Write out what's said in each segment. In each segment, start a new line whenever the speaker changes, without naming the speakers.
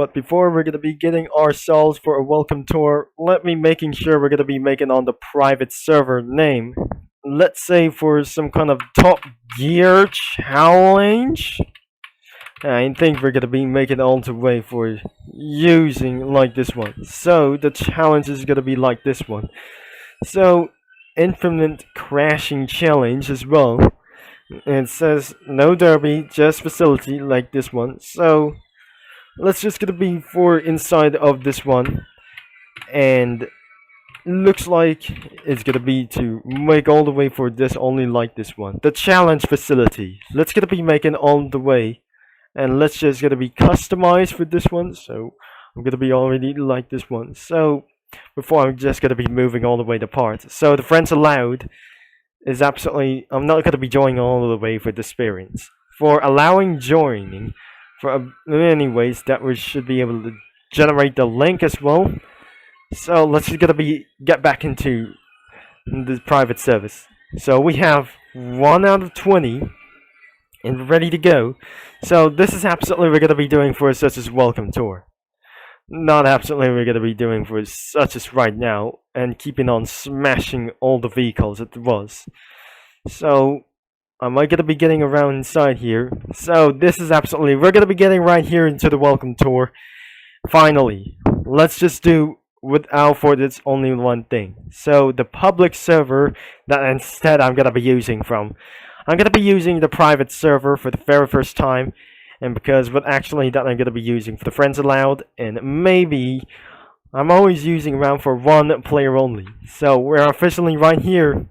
But before we're gonna be getting ourselves for a welcome tour, let me making sure we're gonna be making on the private server name. Let's say for some kind of Top Gear challenge. I think we're gonna be making all the way for using like this one. So the challenge is gonna be like this one. So infinite crashing challenge as well. And it says no derby, just facility like this one. So let's just gonna be for inside of this one, and looks like it's gonna be to make all the way for this only like this one. The challenge facility. Let's gonna be making all the way, and let's just gonna be customized for this one. So I'm gonna be already like this one. So before I'm just gonna be moving all the way apart. So the friends allowed is absolutely. I'm not gonna be joining all the way for the experience. For allowing joining. For anyways, that we should be able to generate the link as well. So let's just get back into the private service. So we have 1 out of 20 and ready to go. So this is absolutely we're gonna be doing for such as welcome tour. Not absolutely we're gonna be doing for such as right now and keeping on smashing all the vehicles it was. So am I gonna be getting around inside here? So this is absolutely we're gonna be getting right here into the welcome tour. Finally, let's just do without for this only one thing. So the public server that instead I'm gonna be using from. I'm gonna be using the private server for the very first time, and because what actually that I'm gonna be using for the friends allowed, and maybe I'm always using around for one player only. So we're officially right here,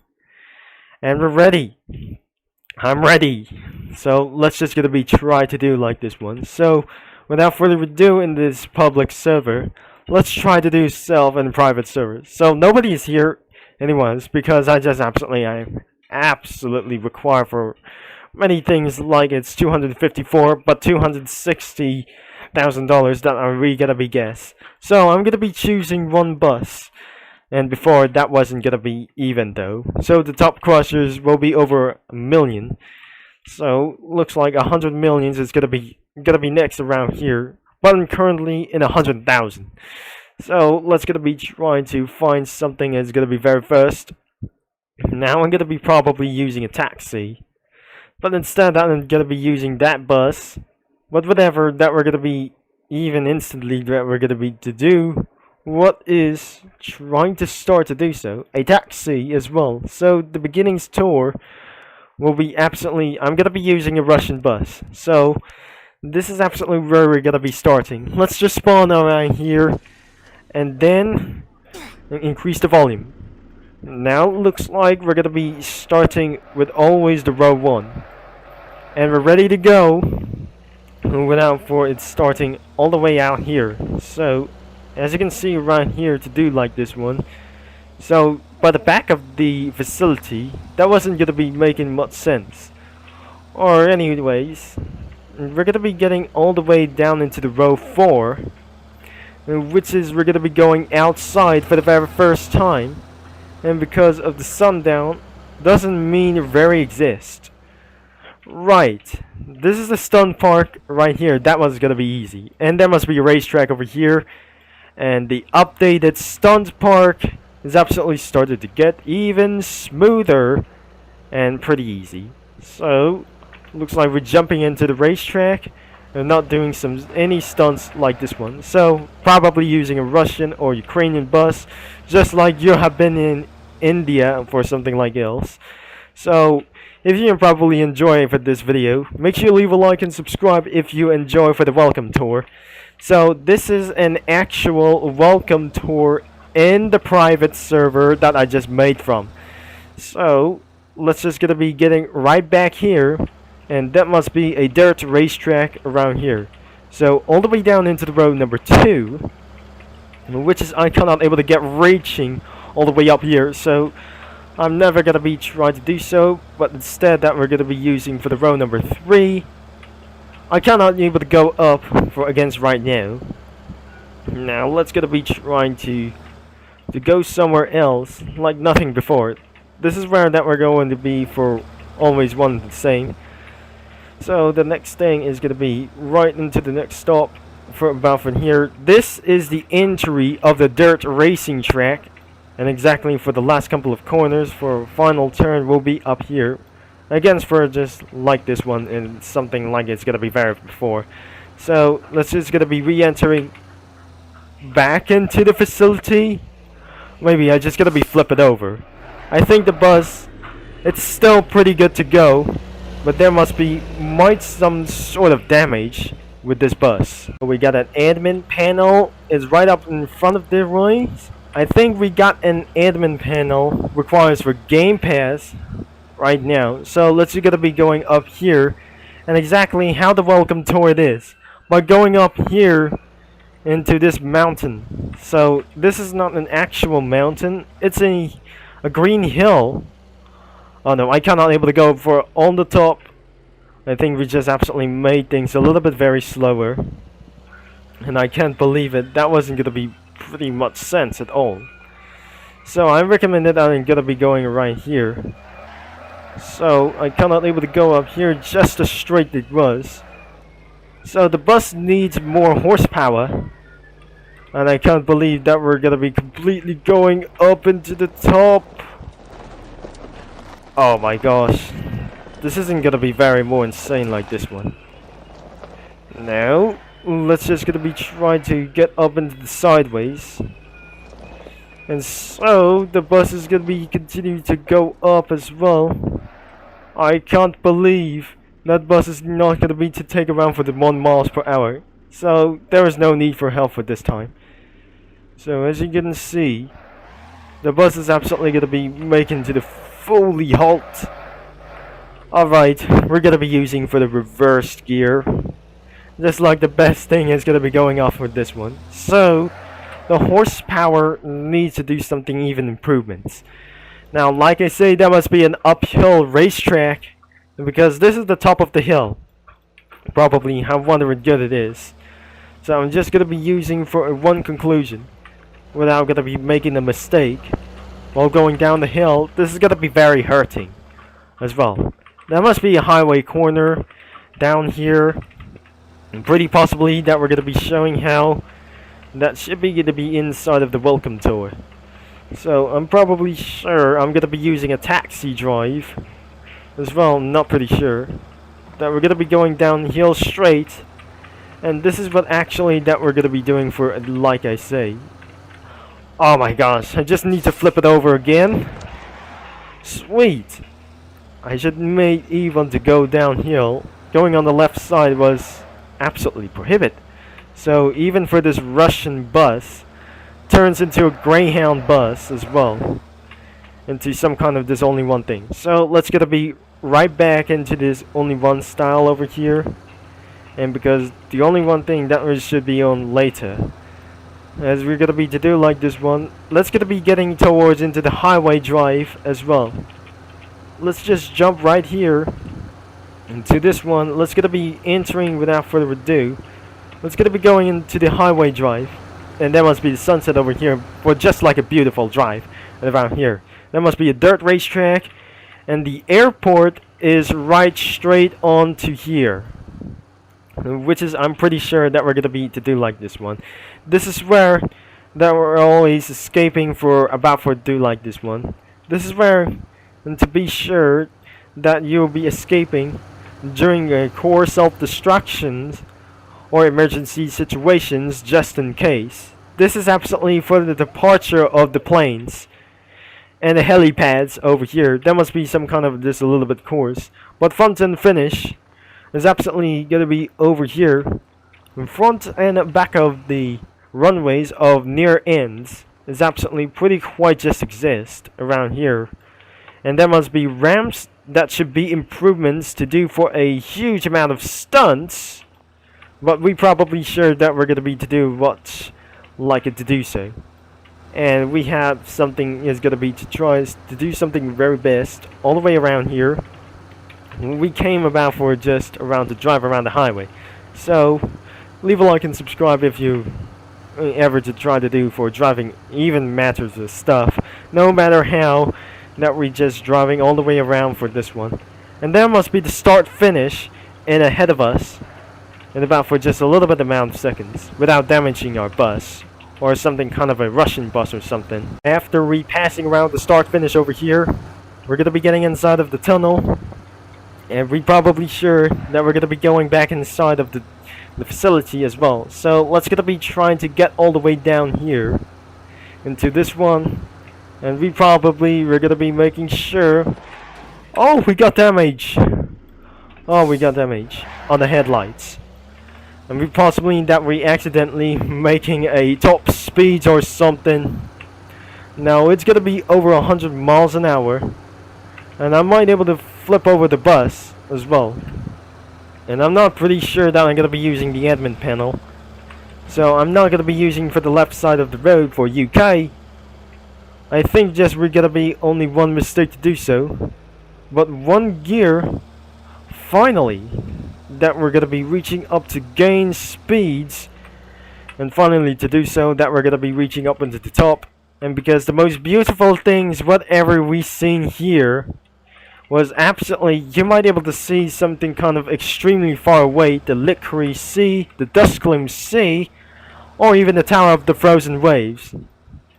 and we're ready. I'm ready. So let's just gonna be try to do like this one. So without further ado in this public server, let's try to do self and private servers. So nobody is here anyways because I absolutely require for many things like it's 254 but $260,000 that are really gonna be guess. So I'm gonna be choosing one bus. And before that wasn't gonna be even though. So the top crushers will be over 1 million. So looks like 100 millions is gonna be next around here. But I'm currently in 100,000. So let's gonna be trying to find something that's gonna be very first. Now I'm gonna be probably using a taxi. But instead I'm gonna be using that bus. But whatever that we're gonna be even instantly that we're gonna be to do. What is trying to start to do so? A taxi as well. So the beginnings tour will be absolutely. I'm gonna be using a Russian bus. So this is absolutely where we're gonna be starting. Let's just spawn around here, and then increase the volume. Now it looks like we're gonna be starting with always the row 1, and we're ready to go. Without for it starting all the way out here. So as you can see right here to do like this one. So by the back of the facility, that wasn't gonna be making much sense. Or anyways, we're gonna be getting all the way down into the row 4, which is we're gonna be going outside for the very first time. And because of the sundown, doesn't mean very exist. Right, this is the stunt park right here. That was gonna be easy, and there must be a racetrack over here. And the updated stunt park is absolutely started to get even smoother and pretty easy. So looks like we're jumping into the racetrack and not doing any stunts like this one. So probably using a Russian or Ukrainian bus, just like you have been in India for something like else. So if you probably enjoy for this video, make sure you leave a like and subscribe if you enjoy for the welcome tour. So this is an actual welcome tour in the private server that I just made from. So let's just gonna be getting right back here, and that must be a dirt racetrack around here. So all the way down into the road number 2, which is I cannot able to get reaching all the way up here. So I'm never gonna be trying to do so, but instead that we're gonna be using for the row number 3. I cannot be able to go up for against right now. Now let's gonna be trying to go somewhere else like nothing before. This is where that we're going to be for always one and the same. So the next thing is gonna be right into the next stop, for about from here. This is the entry of the dirt racing track, and exactly for the last couple of corners for final turn will be up here. Again, for just like this one and something like it's gonna be very before. So let's just gonna be re-entering back into the facility. Maybe I just gotta be flip it over. I think the bus, it's still pretty good to go, but there might some sort of damage with this bus. We got an admin panel is right up in front of the roys. I think we got an admin panel requires for Game Pass right now. So let's just gonna be going up here, and exactly how the welcome tour it is by going up here into this mountain. So this is not an actual mountain, it's a green hill. Oh no, I cannot able to go for on the top. I think we just absolutely made things a little bit very slower, and I can't believe it. That wasn't gonna be pretty much sense at all. So I recommend that I'm gonna be going right here. So I cannot able to go up here just as straight it was. So the bus needs more horsepower, and I can't believe that we're gonna be completely going up into the top. Oh my gosh, this isn't gonna be very more insane like this one. Now let's just gonna be trying to get up into the sideways, and so the bus is gonna be continuing to go up as well. I can't believe that bus is not gonna be to take around for the 1 miles per hour. So there is no need for help for this time. So as you can see, the bus is absolutely gonna be making to the fully halt. Alright, we're gonna be using for the reversed gear. Just like the best thing is gonna be going off with this one. So the horsepower needs to do something even improvements. Now like I say, that must be an uphill racetrack, because this is the top of the hill. Probably how wondering good it is. So I'm just gonna be using for one conclusion without gonna be making a mistake while going down the hill. This is gonna be very hurting as well. That must be a highway corner down here, and pretty possibly that we're gonna be showing how that should be gonna be inside of the welcome tour. So I'm probably sure I'm gonna be using a taxi drive as well. I'm not pretty sure that we're gonna be going downhill straight, and this is what actually that we're gonna be doing for, like I say. Oh my gosh, I just need to flip it over again. Sweet. I should make even to go downhill. Going on the left side was absolutely prohibited. So even for this Russian bus, turns into a Greyhound bus as well, into some kind of this only one thing. So let's gonna be right back into this only one style over here, and because the only one thing that we should be on later, as we're gonna be to do like this one, let's gonna be getting towards into the highway drive as well. Let's just jump right here into this one. Let's gonna be entering without further ado. Let's gonna be going into the highway drive, and there must be the sunset over here for just like a beautiful drive. And around here there must be a dirt racetrack, and the airport is right straight on to here, which is I'm pretty sure that we're gonna be to do like this one. This is where that we're always escaping for about for do like this one. This is where, and to be sure that you'll be escaping during a core self-destructions or emergency situations, just in case. This is absolutely for the departure of the planes and the helipads over here. There must be some kind of this a little bit course, but front and finish is absolutely gonna be over here. In front and back of the runways of near ends is absolutely pretty quite just exist around here, and there must be ramps that should be improvements to do for a huge amount of stunts, but we probably sure that we're gonna be to do what like it to do so, and we have something is gonna be to try to do something very best all the way around here. We came about for just around to drive around the highway, so leave a like and subscribe if you ever to try to do for driving even matters of stuff, no matter how that we just driving all the way around for this one. And there must be the start finish and ahead of us, in about for just a little bit amount of seconds without damaging our bus or something kind of a Russian bus or something. After repassing around the start finish over here, we're gonna be getting inside of the tunnel, and we're probably sure that we're gonna be going back inside of the facility as well. So let's gonna be trying to get all the way down here into this one, and we're gonna be making sure. Oh, we got damage. Oh, we got damage on the headlights. And we possibly that we accidentally making a top speed or something. Now it's gonna be over 100 miles an hour, and I might be able to flip over the bus as well. And I'm not pretty sure that I'm gonna be using the admin panel, so I'm not gonna be using for the left side of the road for UK. I think just we're gonna be only one mistake to do so, but one gear finally that we're gonna be reaching up to gain speeds, and finally to do so that we're gonna be reaching up into the top. And because the most beautiful things whatever we seen here was absolutely, you might be able to see something kind of extremely far away, the Licorice Sea, the Duskgleam Sea, or even the Tower of the Frozen Waves.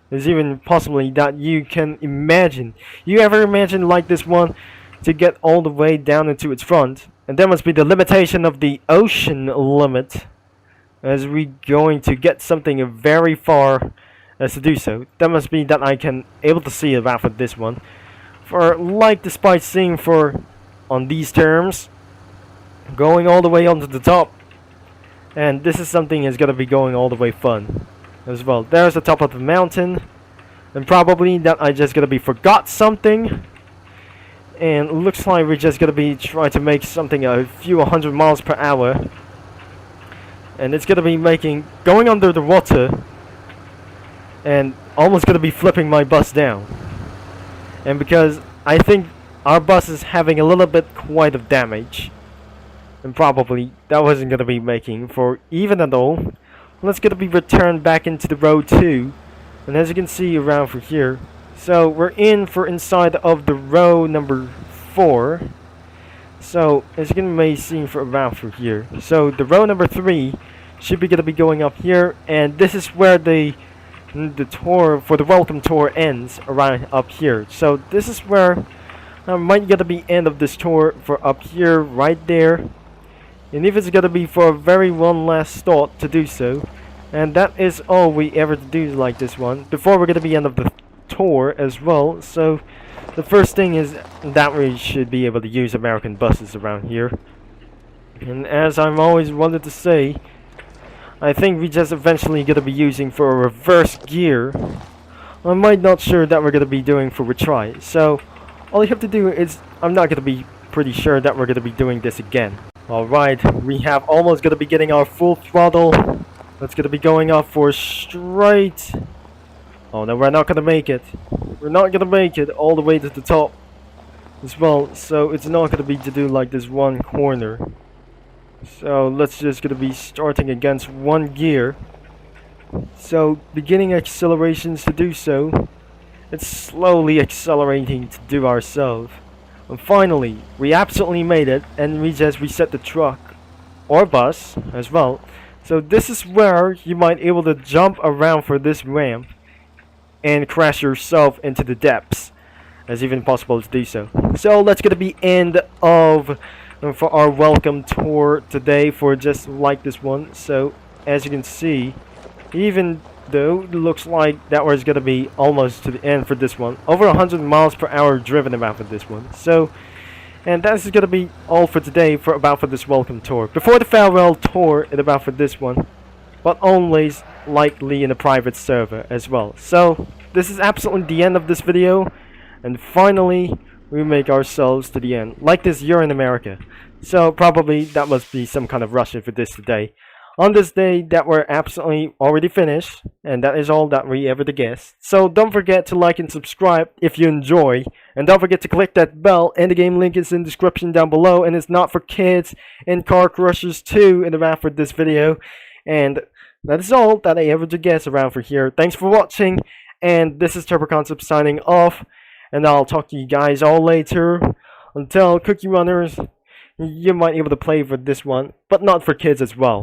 There's even possibly that you can imagine. You ever imagine like this one to get all the way down into its front? And that must be the limitation of the ocean limit, as we going to get something very far as to do so. That must be that I can able to see about for this one. For like despite seeing for on these terms going all the way onto the top, and this is something is gonna be going all the way fun as well. There's the top of the mountain, and probably that I just gonna be forgot something. And looks like we're just gonna be trying to make something a few 100 miles per hour, and it's gonna be going under the water, and almost gonna be flipping my bus down. And because I think our bus is having a little bit quite of damage, and probably that wasn't gonna be making for even at all. Let's gonna be returned back into the road too, and as you can see around for here. So we're in for inside of the row number 4. So as you can may see for around for here. So the row number 3 should be gonna be going up here, and this is where the tour for the welcome tour ends around up here. So this is where might gonna be end of this tour for up here right there. And if it's gonna be for a very one last thought to do so, and that is all we ever do like this one before we're gonna be end of the tour as well. So the first thing is that we should be able to use American buses around here, and as I'm always wanted to say, I think we just eventually gonna be using for a reverse gear. I'm not sure that we're gonna be doing for retry, so all you have to do is, I'm not gonna be pretty sure that we're gonna be doing this again. Alright, we have almost gonna be getting our full throttle. That's gonna be going up for straight. Oh no, we're not gonna make it. We're not gonna make it all the way to the top as well. So it's not gonna be to do like this one corner. So let's just gonna be starting against one gear. So beginning accelerations to do so. It's slowly accelerating to do ourselves. And finally, we absolutely made it, and we just reset the truck or bus as well. So this is where you might able to jump around for this ramp and crash yourself into the depths, as even possible to do so. So that's gonna be end of for our welcome tour today for just like this one. So as you can see, even though it looks like that was gonna be almost to the end for this one, over 100 miles per hour driven about for this one. So, and that is gonna be all for today for this welcome tour. Before the farewell tour and about for this one, but always likely in a private server as well. So this is absolutely the end of this video, and finally we make ourselves to the end. Like this, you're in America, so probably that must be some kind of Russian for this today. On this day that we're absolutely already finished, and that is all that we ever to guess. So don't forget to like and subscribe if you enjoy, and don't forget to click that bell, and the game link is in the description down below, and it's not for kids and car crushers too in around for this video. And that is all that I ever to guess around for here. Thanks for watching, and this is Turbo Concept signing off, and I'll talk to you guys all later. Until Cookie Runners, you might be able to play for this one, but not for kids as well.